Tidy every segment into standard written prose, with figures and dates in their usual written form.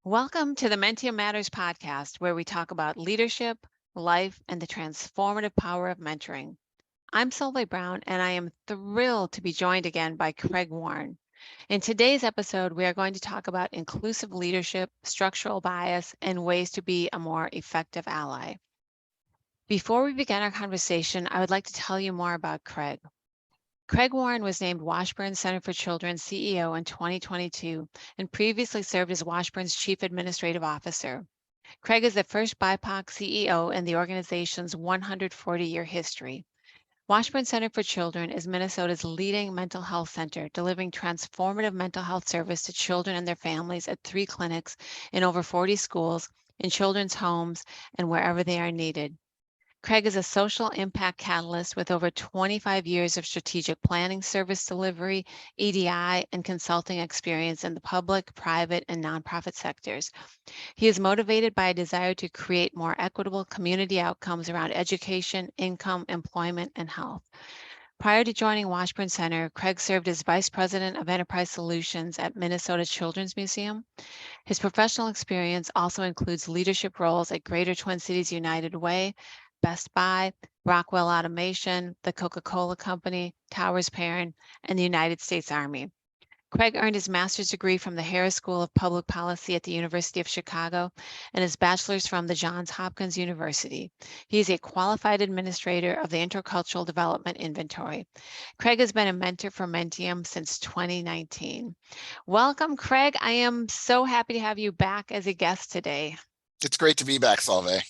Welcome to the Mentium Matters podcast, where we talk about leadership, life, and the transformative power of mentoring. I'm Solveig Brown, and I am thrilled to be joined again by Craig Warren. In today's episode, we are going to talk about inclusive leadership, structural bias, and ways to be a more effective ally. Before we begin our conversation, I would like to tell you more about Craig. Craig Warren was named Washburn Center for Children CEO in 2022 and previously served as Washburn's Chief Administrative Officer. Craig is the first BIPOC CEO in the organization's 140-year history. Washburn Center for Children is Minnesota's leading mental health center, delivering transformative mental health service to children and their families at 3 clinics in over 40 schools, in children's homes, and wherever they are needed. Craig is a social impact catalyst with over 25 years of strategic planning, service delivery, EDI, and consulting experience in the public, private, and nonprofit sectors. He is motivated by a desire to create more equitable community outcomes around education, income, employment, and health. Prior to joining Washburn Center, Craig served as Vice President of Enterprise Solutions at Minnesota Children's Museum. His professional experience also includes leadership roles at Greater Twin Cities United Way, Best Buy, Rockwell Automation, the Coca-Cola Company, Towers Perrin, and the United States Army. Craig earned his master's degree from the Harris School of Public Policy at the University of Chicago and his bachelor's from the Johns Hopkins University. He is a qualified administrator of the Intercultural Development Inventory. Craig has been a mentor for Mentium since 2019. Welcome, Craig. I am so happy to have you back as a guest today. It's great to be back, Solveig.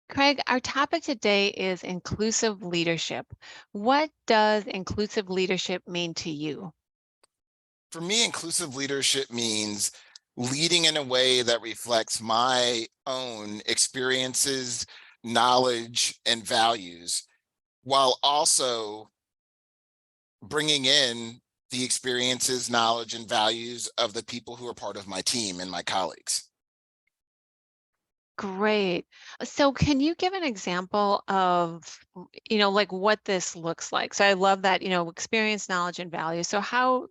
Craig, our topic today is inclusive leadership. What does inclusive leadership mean to you? For me, inclusive leadership means leading in a way that reflects my own experiences, knowledge, and values, while also bringing in the experiences, knowledge, and values of the people who are part of my team and my colleagues. Great. So can you give an example of, like what this looks like? So I love that, experience, knowledge, and value. So how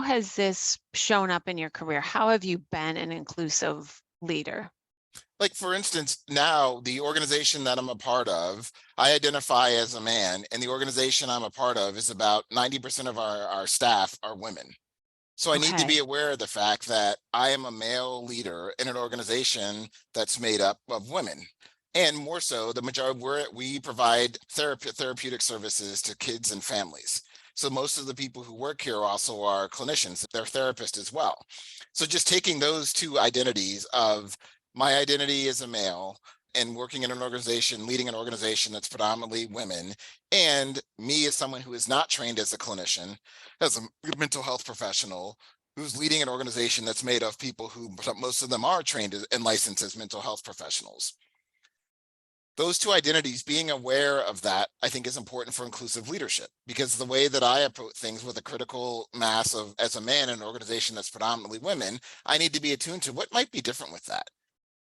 has this shown up in your career? How have you been an inclusive leader? Like, for instance, now the organization that I'm a part of, I identify as a man, and the organization I'm a part of is about 90% of our staff are women. So I need to be Okay. aware of the fact that I am a male leader in an organization that's made up of women. And more so, the majority, we provide therapeutic services to kids and families. So most of the people who work here also are clinicians, they're therapists as well. So just taking those two identities of my identity as a male and working in an organization, leading an organization that's predominantly women, and me as someone who is not trained as a clinician, as a mental health professional, who's leading an organization that's made of people who most of them are trained and licensed as mental health professionals. Those two identities, being aware of that, I think is important for inclusive leadership, because the way that I approach things with a critical mass of, as a man in an organization that's predominantly women, I need to be attuned to what might be different with that.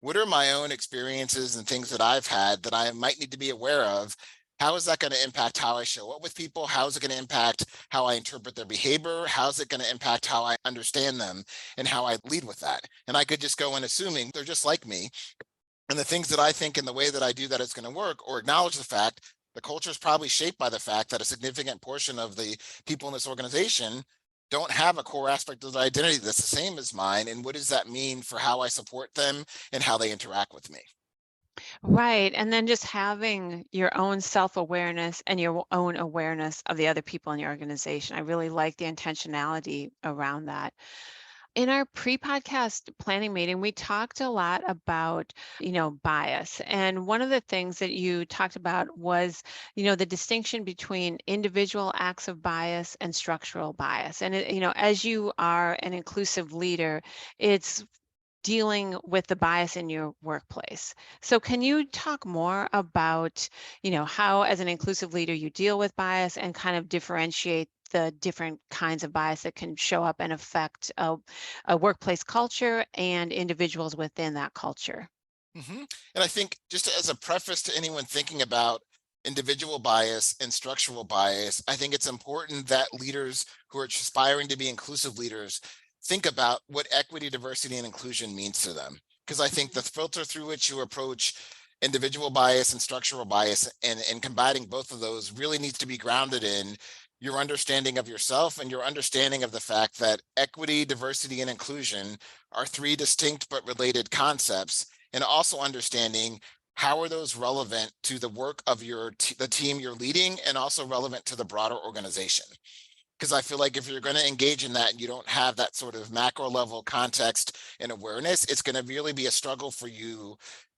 What are my own experiences and things that I've had that I might need to be aware of? How is that going to impact how I show up with people? How is it going to impact how I interpret their behavior? How is it going to impact how I understand them and how I lead with that? And I could just go in assuming they're just like me. And the things that I think and the way that I do that is going to work, or acknowledge the fact the culture is probably shaped by the fact that a significant portion of the people in this organization don't have a core aspect of the identity that's the same as mine. And what does that mean for how I support them and how they interact with me? Right. And then just having your own self-awareness and your own awareness of the other people in your organization. I really like the intentionality around that. In our pre-podcast planning meeting, we talked a lot about, bias. And one of the things that you talked about was, the distinction between individual acts of bias and structural bias. And, as you are an inclusive leader, it's dealing with the bias in your workplace. So can you talk more about, how as an inclusive leader you deal with bias and kind of differentiate the different kinds of bias that can show up and affect a workplace culture and individuals within that culture? And I think, just as a preface to anyone thinking about individual bias and structural bias, I think it's important that leaders who are aspiring to be inclusive leaders think about what equity, diversity, and inclusion means to them. Because I think the filter through which you approach individual bias and structural bias and combating both of those really needs to be grounded in your understanding of yourself and your understanding of the fact that equity, diversity, and inclusion are three distinct but related concepts, and also understanding how are those relevant to the work of the team you're leading, and also relevant to the broader organization. Because I feel like if you're going to engage in that and you don't have that sort of macro level context and awareness, it's going to really be a struggle for you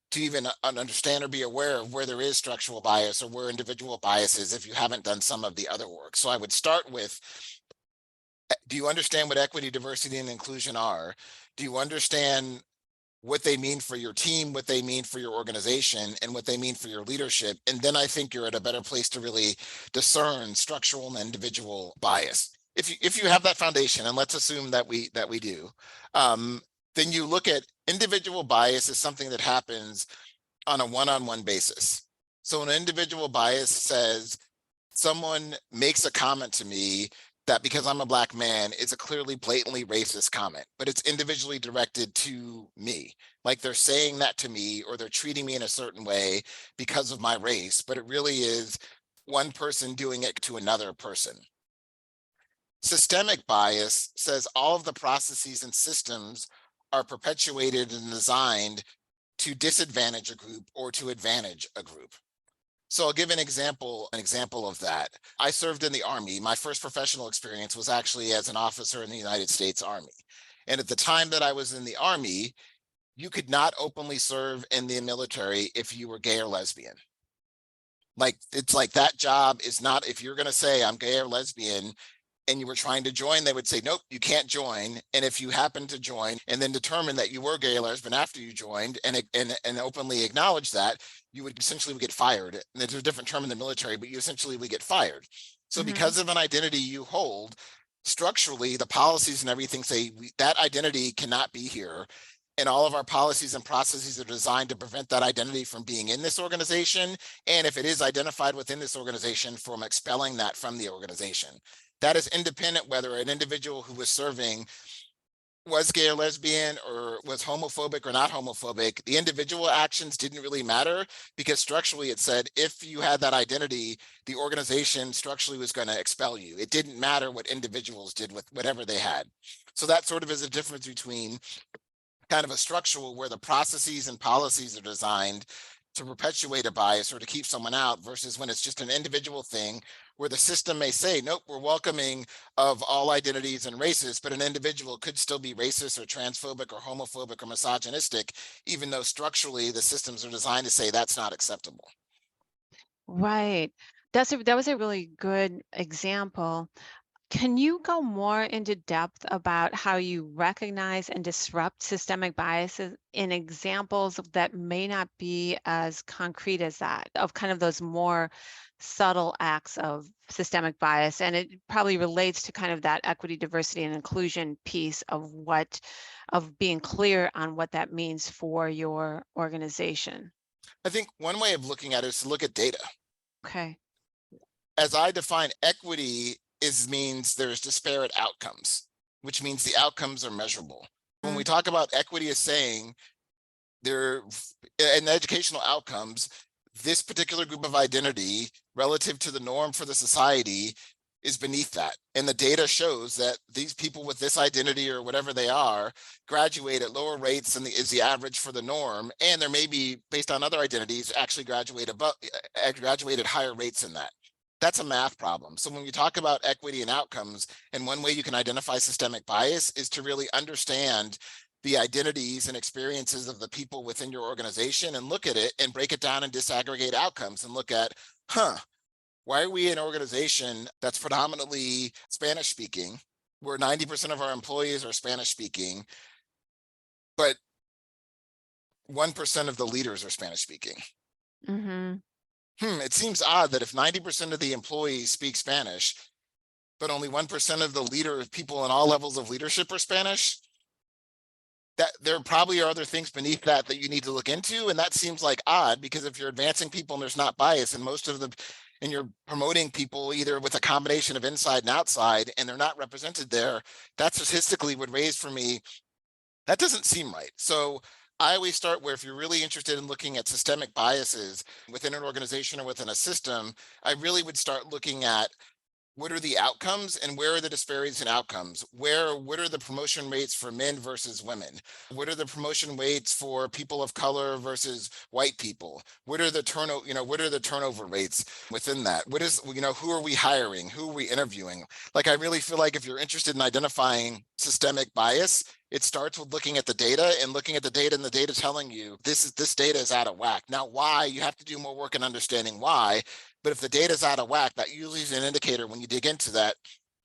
to even understand or be aware of where there is structural bias or where individual bias is if you haven't done some of the other work. So I would start with, do you understand what equity, diversity, and inclusion are? Do you understand what they mean for your team, what they mean for your organization, and what they mean for your leadership? And then I think you're at a better place to really discern structural and individual bias. If you have that foundation, and let's assume that we do, then you look at individual bias as something that happens on a one-on-one basis. So an individual bias says someone makes a comment to me that because I'm a Black man, it's a clearly blatantly racist comment, but it's individually directed to me. Like they're saying that to me, or they're treating me in a certain way because of my race, but it really is one person doing it to another person. Systemic bias says all of the processes and systems are perpetuated and designed to disadvantage a group or to advantage a group. So I'll give an example of that. I served in the Army. My first professional experience was actually as an officer in the United States Army. And at the time that I was in the Army, you could not openly serve in the military if you were gay or lesbian. Like, it's like that job is not, if you're going to say I'm gay or lesbian and you were trying to join, they would say, nope, you can't join. And if you happen to join and then determine that you were gay or lesbian after you joined and openly acknowledge that, you would essentially get fired. And there's a different term in the military, but you essentially would get fired. So because of an identity you hold, structurally, the policies and everything say that identity cannot be here. And all of our policies and processes are designed to prevent that identity from being in this organization. And if it is identified within this organization, from expelling that from the organization. That is independent whether an individual who was serving was gay or lesbian or was homophobic or not homophobic. The individual actions didn't really matter, because structurally it said if you had that identity, the organization structurally was going to expel you. It didn't matter what individuals did with whatever they had. So that sort of is a difference between kind of a structural, where the processes and policies are designed to perpetuate a bias or to keep someone out, versus when it's just an individual thing where the system may say, nope, we're welcoming of all identities and races, but an individual could still be racist or transphobic or homophobic or misogynistic, even though structurally the systems are designed to say that's not acceptable. Right. That was a really good example. Can you go more into depth about how you recognize and disrupt systemic biases in examples that may not be as concrete as that, of kind of those more subtle acts of systemic bias? And it probably relates to kind of that equity, diversity, and inclusion piece of being clear on what that means for your organization. I think one way of looking at it is to look at data. Okay. As I define equity, means there's disparate outcomes, which means the outcomes are measurable. When we talk about equity as saying there in educational outcomes, this particular group of identity relative to the norm for the society is beneath that. And the data shows that these people with this identity or whatever they are graduate at lower rates than is the average for the norm. And there may be, based on other identities, actually graduate at higher rates than that. That's a math problem. So when you talk about equity and outcomes, and one way you can identify systemic bias is to really understand the identities and experiences of the people within your organization, and look at it and break it down and disaggregate outcomes and look at, why are we an organization that's predominantly Spanish speaking, where 90% of our employees are Spanish speaking, but 1% of the leaders are Spanish speaking? It seems odd that if 90% of the employees speak Spanish, but only 1% of the people in all levels of leadership are Spanish, that there probably are other things beneath that that you need to look into. And that seems like odd, because if you're advancing people and there's not bias, and most of the and you're promoting people either with a combination of inside and outside, and they're not represented there, that statistically would raise for me, that doesn't seem right. So I always start where, if you're really interested in looking at systemic biases within an organization or within a system, I really would start looking at what are the outcomes and where are the disparities in outcomes? What are the promotion rates for men versus women? What are the promotion rates for people of color versus white people? What are the turnover rates within that? Who are we hiring? Who are we interviewing? Like, I really feel like if you're interested in identifying systemic bias, it starts with looking at the data, and looking at the data, and the data telling you this data is out of whack. Now, why? You have to do more work in understanding why. But if the data is out of whack, that usually is an indicator, when you dig into that,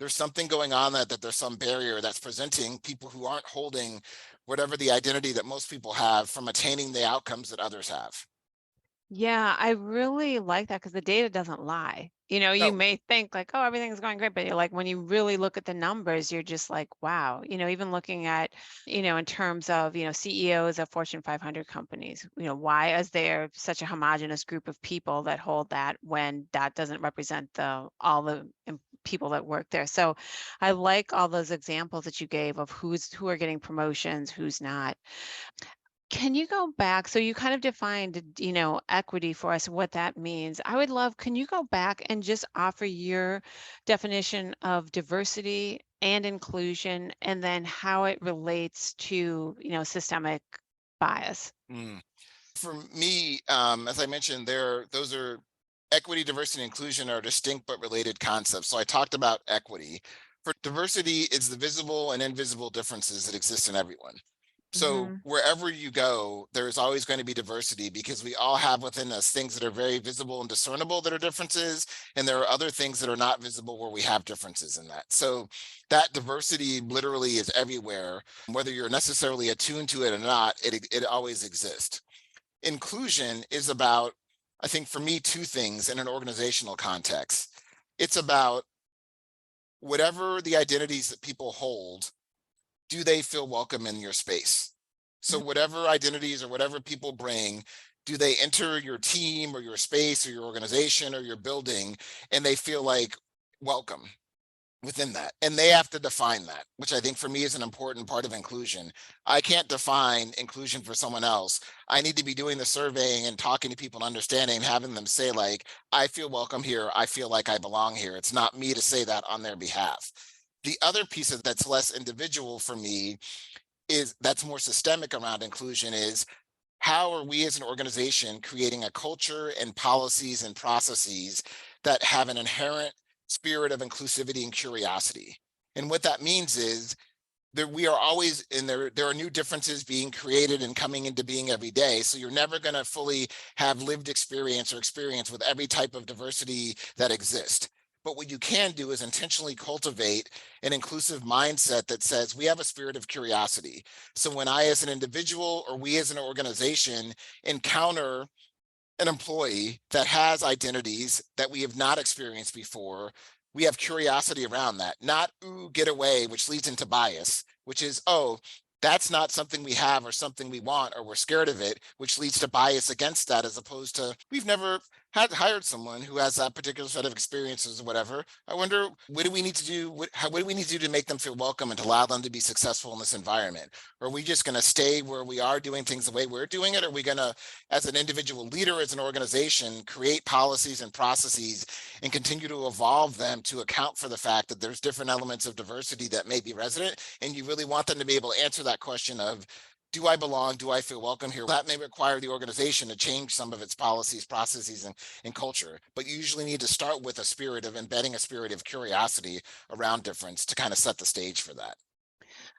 there's something going on, that there's some barrier that's presenting people who aren't holding whatever the identity that most people have from attaining the outcomes that others have. Yeah, I really like that because the data doesn't lie. You No. may think like, oh, everything's going great, but you're like, when you really look at the numbers, you're just like, wow. Even looking at, in terms of, CEOs of Fortune 500 companies, why is there such a homogenous group of people that hold that when that doesn't represent all the people that work there? So I like all those examples that you gave of who are getting promotions, who's not. Can you go back? So you kind of defined, equity for us, what that means. I would love, can you go back and just offer your definition of diversity and inclusion, and then how it relates to, systemic bias? Mm. For me, as I mentioned, those are equity, diversity, and inclusion are distinct but related concepts. So I talked about equity. For diversity, it's the visible and invisible differences that exist in everyone. So Hmm. wherever you go, there's always going to be diversity, because we all have within us things that are very visible and discernible that are differences. And there are other things that are not visible where we have differences in that. So that diversity literally is everywhere. Whether you're necessarily attuned to it or not, it always exists. Inclusion is about, I think for me, two things in an organizational context. It's about whatever the identities that people hold, do they feel welcome in your space? So whatever identities or whatever people bring, do they enter your team or your space or your organization or your building, and they feel like welcome within that? And they have to define that, which I think for me is an important part of inclusion. I can't define inclusion for someone else. I need to be doing the surveying and talking to people and understanding, and having them say, like, I feel welcome here. I feel like I belong here. It's not me to say that on their behalf. The other piece of that's less individual for me, is that's more systemic around inclusion, is how are we as an organization creating a culture and policies and processes that have an inherent spirit of inclusivity and curiosity? And what that means is that we are always in there are new differences being created and coming into being every day. So you're never going to fully have lived experience or experience with every type of diversity that exists. But what you can do is intentionally cultivate an inclusive mindset that says we have a spirit of curiosity. So when I, as an individual, or we as an organization, encounter an employee that has identities that we have not experienced before, we have curiosity around that, not, ooh, get away, which leads into bias, which is, oh, that's not something we have or something we want, or we're scared of it, which leads to bias against that, as opposed to, we've never had hired someone who has that particular set of experiences or whatever. I wonder, what do we need to do? What do we need to do to make them feel welcome and to allow them to be successful in this environment? Are we just going to stay where we are doing things the way we're doing it? Or are we going to, as an individual leader, as an organization, create policies and processes and continue to evolve them to account for the fact that there's different elements of diversity that may be resident? And you really want them to be able to answer that question of, do I belong? Do I feel welcome here? That may require the organization to change some of its policies, processes, and culture. But you usually need to start with a spirit of embedding a spirit of curiosity around difference to kind of set the stage for that.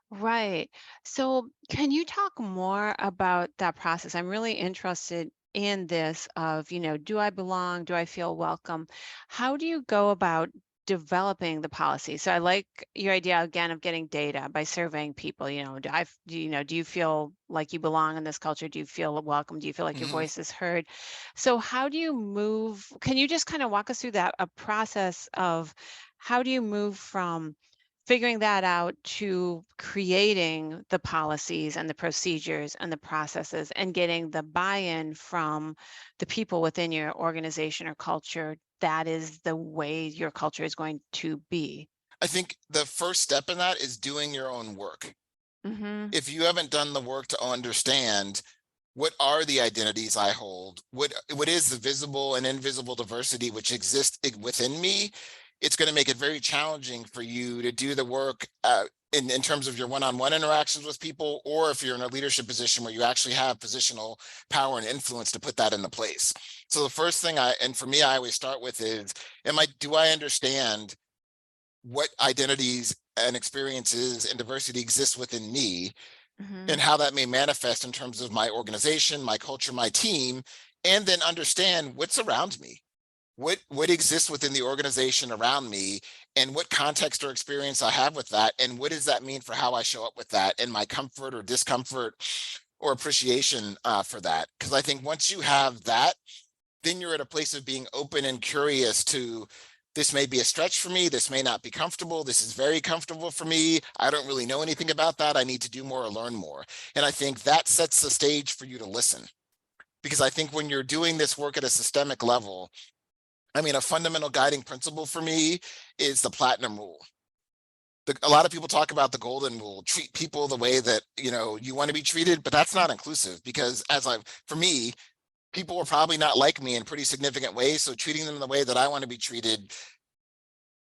Right. So, can you talk more about that process? I'm really interested in this of, do I belong? Do I feel welcome? How do you go about developing the policy? So I like your idea again of getting data by surveying people, do you feel like you belong in this culture? Do you feel welcome? Do you feel like your Mhm. voice is heard? So how do you move? Can you just kind of walk us through that a process of how do you move from figuring that out to creating the policies and the procedures and the processes and getting the buy-in from the people within your organization or culture, that is the way your culture is going to be. I think the first step in that is doing your own work. Mm-hmm. If you haven't done the work to understand what are the identities I hold, what is the visible and invisible diversity which exists within me, it's going to make it very challenging for you to do the work in terms of your one-on-one interactions with people, or if you're in a leadership position where you actually have positional power and influence to put that into place. So the first thing and for me, I always start with is, do I understand what identities and experiences and diversity exists within me, Mm-hmm. and how that may manifest in terms of my organization, my culture, my team, and then understand what's around me. What exists within the organization around me, and what context or experience I have with that, and what does that mean for how I show up with that, and my comfort or discomfort or appreciation for that. Because I think once you have that, then you're at a place of being open and curious to, this may be a stretch for me, this may not be comfortable, this is very comfortable for me, I don't really know anything about that, I need to do more or learn more. And I think that sets the stage for you to listen. Because I think when you're doing this work at a systemic level, I mean, a fundamental guiding principle for me is the platinum rule. A lot of people talk about the golden rule, treat people the way that you want to be treated, but that's not inclusive, because for me, people will probably not like me in pretty significant ways. So treating them the way that I want to be treated,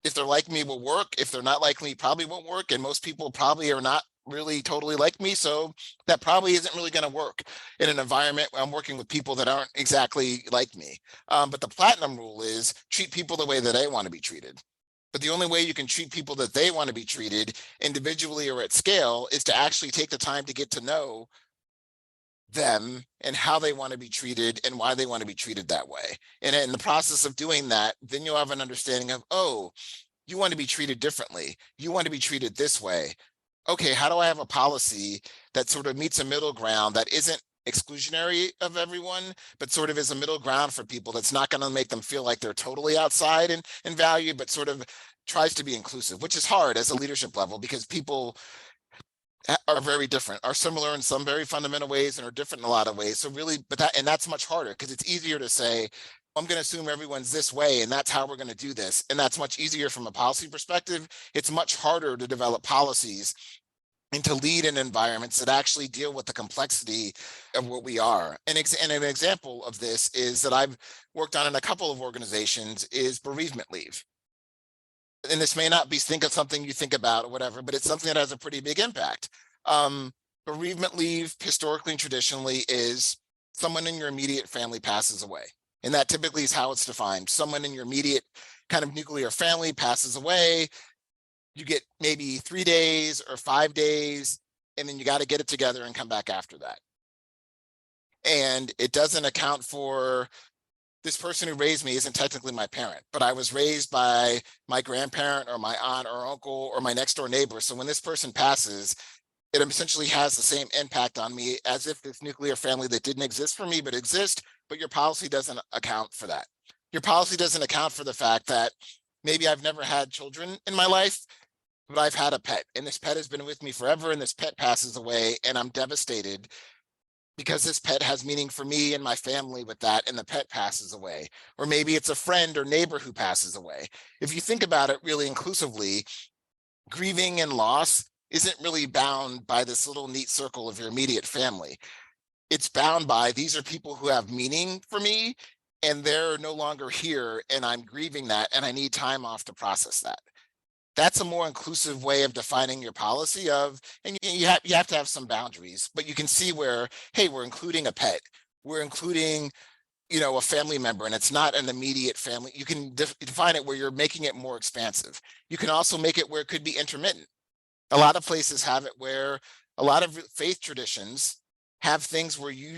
if they're like me, will work. If they're not like me, probably won't work. And most people probably are not really totally like me. So that probably isn't really going to work in an environment where I'm working with people that aren't exactly like me. But the platinum rule is treat people the way that they want to be treated. But the only way you can treat people that they want to be treated individually or at scale is to actually take the time to get to know them and how they want to be treated and why they want to be treated that way. And in the process of doing that, then you'll have an understanding of, oh, you want to be treated differently. You want to be treated this way. Okay, how do I have a policy that sort of meets a middle ground that isn't exclusionary of everyone, but sort of is a middle ground for people that's not going to make them feel like they're totally outside in value, but sort of tries to be inclusive, which is hard as a leadership level because people are very different, are similar in some very fundamental ways and are different in a lot of ways. So really, that's much harder because it's easier to say, I'm going to assume everyone's this way and that's how we're going to do this. And that's much easier from a policy perspective. It's much harder to develop policies and to lead in environments that actually deal with the complexity of what we are. And an example of this is that I've worked on in a couple of organizations is bereavement leave. And this may not be think of something you think about or whatever, but it's something that has a pretty big impact. Bereavement leave historically and traditionally is someone in your immediate family passes away. And that typically is how it's defined. Someone in your immediate kind of nuclear family passes away. You get maybe 3 days or 5 days, and then you got to get it together and come back after that. And it doesn't account for, this person who raised me isn't technically my parent, but I was raised by my grandparent or my aunt or uncle or my next door neighbor. So when this person passes, it essentially has the same impact on me as if this nuclear family that didn't exist for me, but exists, but your policy doesn't account for that. Your policy doesn't account for the fact that maybe I've never had children in my life, but I've had a pet, and this pet has been with me forever, and this pet passes away, and I'm devastated because this pet has meaning for me and my family with that, and the pet passes away. Or maybe it's a friend or neighbor who passes away. If you think about it really inclusively, grieving and loss isn't really bound by this little neat circle of your immediate family. It's bound by, these are people who have meaning for me, and they're no longer here, and I'm grieving that, and I need time off to process that. That's a more inclusive way of defining your policy of, and you have to have some boundaries, but you can see where, hey, we're including a pet, we're including, a family member, and it's not an immediate family. You can define it where you're making it more expansive. You can also make it where it could be intermittent. A lot of places have it where a lot of faith traditions have things where you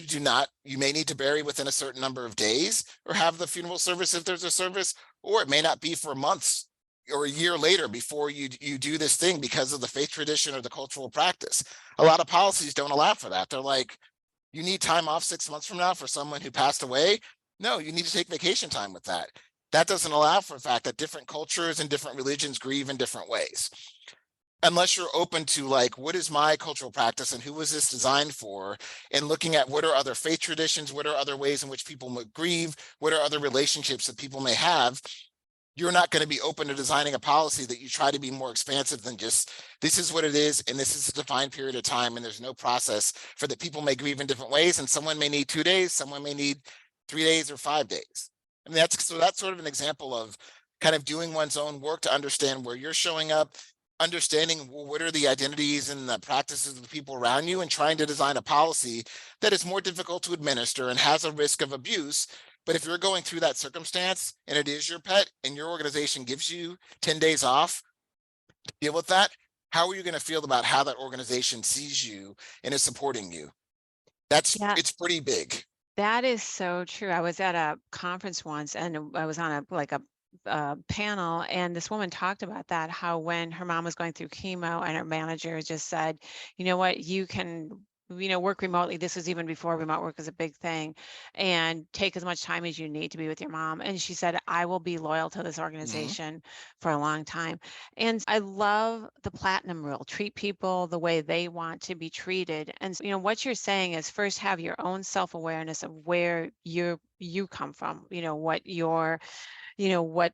may need to bury within a certain number of days or have the funeral service if there's a service, or it may not be for months or a year later before you do this thing because of the faith tradition or the cultural practice. A lot of policies don't allow for that. They're like, you need time off 6 months from now for someone who passed away. No, you need to take vacation time with that. That doesn't allow for the fact that different cultures and different religions grieve in different ways. unless you're open to like, what is my cultural practice and who was this designed for? And looking at what are other faith traditions, what are other ways in which people grieve, what are other relationships that people may have, you're not going to be open to designing a policy that you try to be more expansive than just this is what it is and this is a defined period of time and there's no process for that. People may grieve in different ways and someone may need 2 days, someone may need 3 days or 5 days. I mean, that's sort of an example of kind of doing one's own work to understand where you're showing up, understanding what are the identities and the practices of the people around you, and trying to design a policy that is more difficult to administer and has a risk of abuse. But if you're going through that circumstance and it is your pet and your organization gives you 10 days off to deal with that, how are you going to feel about how that organization sees you and is supporting you? Yeah, It's pretty big. that is so true. I was at a conference once and I was on a panel, and this woman talked about that, how when her mom was going through chemo and her manager just said, you know what, you can, work remotely. This was even before remote work was a big thing, and take as much time as you need to be with your mom. And she said, I will be loyal to this Mhm. organization for a long time. And I love the platinum rule: treat people the way they want to be treated. And what you're saying is, first have your own self-awareness of where you come from, what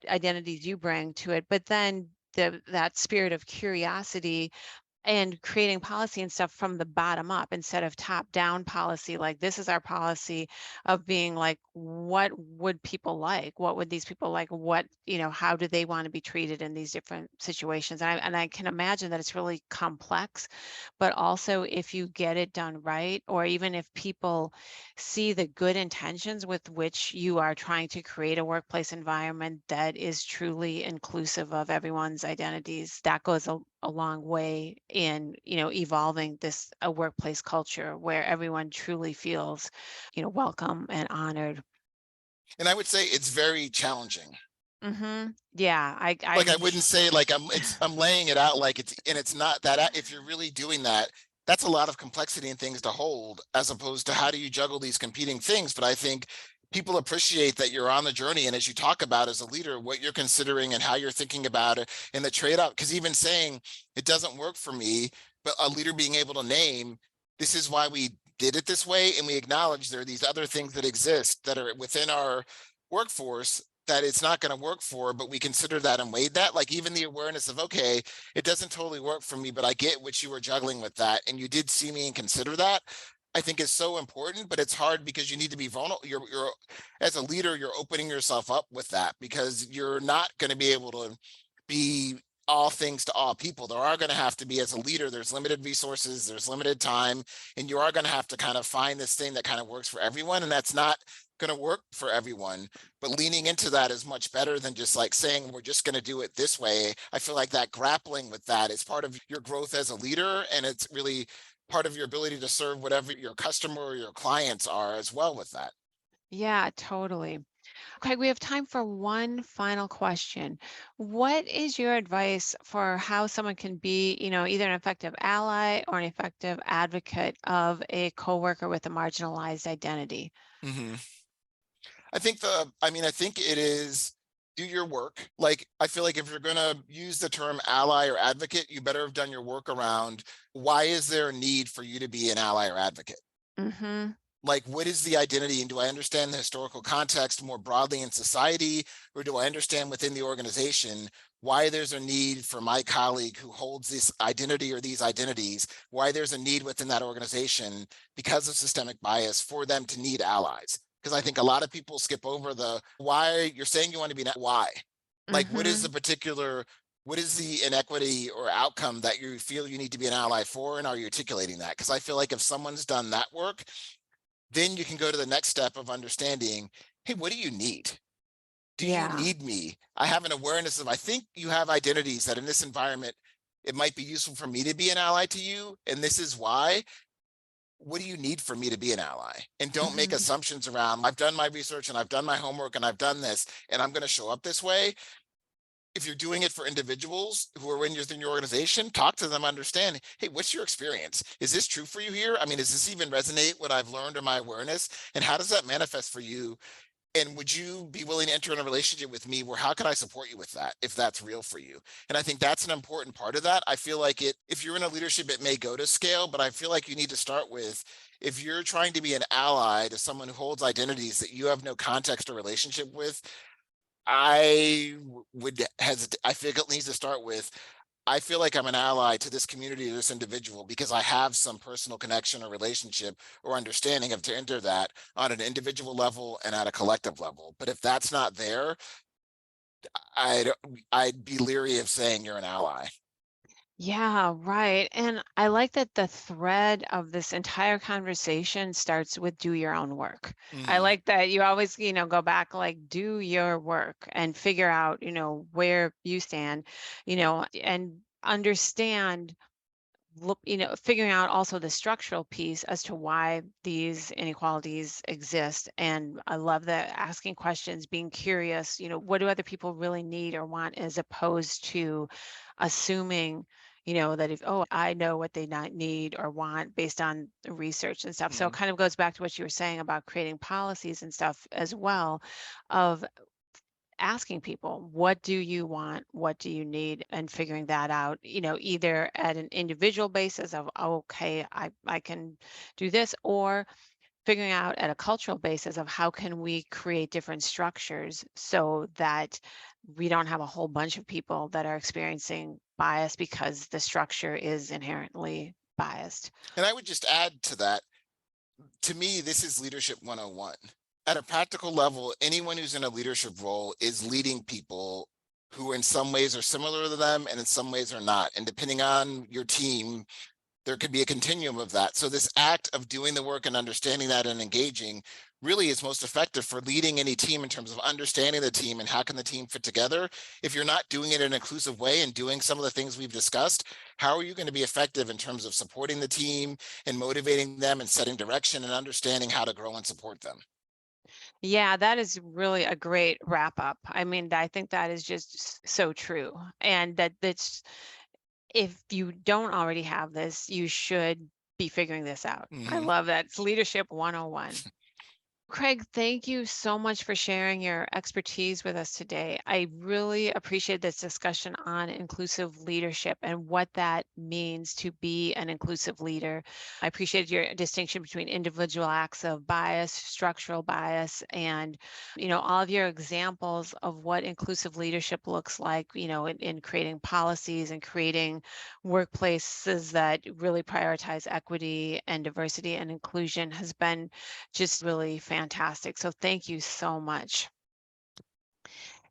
identities you bring to it, but then that spirit of curiosity and creating policy and stuff from the bottom up instead of top down policy. Like, this is our policy, of being like, what would people like? What would these people like? How do they want to be treated in these different situations? And I can imagine that it's really complex, but also if you get it done right, or even if people see the good intentions with which you are trying to create a workplace environment that is truly inclusive of everyone's identities, that goes a long way in evolving a workplace culture where everyone truly feels welcome and honored. And I would say it's very challenging. Yeah, Like, I I'm wouldn't say like I'm laying it out like it's not that if you're really doing that, that's a lot of complexity and things to hold, as opposed to how do you juggle these competing things. But I think people appreciate that you're on the journey, and as you talk about as a leader, what you're considering and how you're thinking about it and the trade-off. Because even saying it doesn't work for me, but a leader being able to name, this is why we did it this way, and we acknowledge there are these other things that exist that are within our workforce that it's not going to work for, but we consider that and weighed that. Like, even the awareness of, okay, it doesn't totally work for me, but I get what you were juggling with that, and you did see me and consider that, I think is so important. But it's hard because you need to be vulnerable. You're as a leader, you're opening yourself up with that, because you're not going to be able to be all things to all people. There are going to have to be, as a leader, there's limited resources, there's limited time, and you are going to have to kind of find this thing that kind of works for everyone. And that's not going to work for everyone, but leaning into that is much better than just like saying we're just going to do it this way. I feel like that grappling with that is part of your growth as a leader, and it's really part of your ability to serve whatever your customer or your clients are as well with that. Yeah, totally. Okay, we have time for one final question. What is your advice for how someone can be, either an effective ally or an effective advocate of a coworker with a marginalized identity? Mhm. I think it is do your work. Like, I feel like if you're going to use the term ally or advocate, you better have done your work around why is there a need for you to be an ally or advocate? Mm-hmm. Like, what is the identity, and do I understand the historical context more broadly in society, or do I understand within the organization why there's a need for my colleague who holds this identity or these identities, why there's a need within that organization because of systemic bias for them to need allies? Because I think a lot of people skip over the why. You're saying you want to be why, like, Mm-hmm. what is the inequity or outcome that you feel you need to be an ally for, and are you articulating that? Because I feel like if someone's done that work, then you can go to the next step of understanding, hey, what do you need? Do you Yeah. need me? I have an awareness of, I think you have identities that in this environment, it might be useful for me to be an ally to you. And this is why. What do you need for me to be an ally? And don't make Mm-hmm. assumptions around, I've done my research and I've done my homework and I've done this and I'm going to show up this way. If you're doing it for individuals who are within your organization, talk to them, understand, hey, what's your experience? Is this true for you here? I mean, does this even resonate what I've learned or my awareness? And how does that manifest for you And would you be willing to enter in a relationship with me where how can I support you with that if that's real for you? And I think that's an important part of that. I feel like if you're in a leadership, it may go to scale, but I feel like you need to start with if you're trying to be an ally to someone who holds identities that you have no context or relationship with, would hesitate. I feel it needs to start with I feel like I'm an ally to this community, to this individual, because I have some personal connection or relationship or understanding of to enter that on an individual level and at a collective level. But if that's not there, I'd I'd be leery of saying you're an ally. Yeah, right. And I like that the thread of this entire conversation starts with do your own work. I Mhm. like that you always, go back, like, do your work and figure out, where you stand, and understand figuring out also the structural piece as to why these inequalities exist. And I love that asking questions, being curious, what do other people really need or want, as opposed to assuming, that if, oh, I know what they not need or want based on the research and stuff. So it Mhm. kind of goes back to what you were saying about creating policies and stuff as well, of asking people, what do you want? What do you need? And figuring that out, either at an individual basis of, oh, okay, I can do this, or figuring out at a cultural basis of how can we create different structures so that we don't have a whole bunch of people that are experiencing bias because the structure is inherently biased. And I would just add to that, to me, this is leadership 101. At a practical level, anyone who's in a leadership role is leading people who in some ways are similar to them and in some ways are not. And depending on your team, there could be a continuum of that. So this act of doing the work and understanding that and engaging really is most effective for leading any team in terms of understanding the team and how can the team fit together. If you're not doing it in an inclusive way and doing some of the things we've discussed, how are you going to be effective in terms of supporting the team and motivating them and setting direction and understanding how to grow and support them? Yeah, that is really a great wrap up. I mean, I think that is just so true. And that's, if you don't already have this, you should be figuring this out. I Mhm. love that. It's leadership 101. Craig, thank you so much for sharing your expertise with us today. I really appreciate this discussion on inclusive leadership and what that means to be an inclusive leader. I appreciate your distinction between individual acts of bias, structural bias, and all of your examples of what inclusive leadership looks like, in creating policies and creating workplaces that really prioritize equity and diversity and inclusion has been just really fantastic. So thank you so much.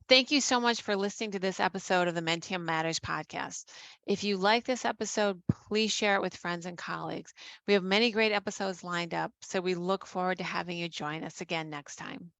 Thank you so much for listening to this episode of the Mentium Matters podcast. If you like this episode, please share it with friends and colleagues. We have many great episodes lined up, so we look forward to having you join us again next time.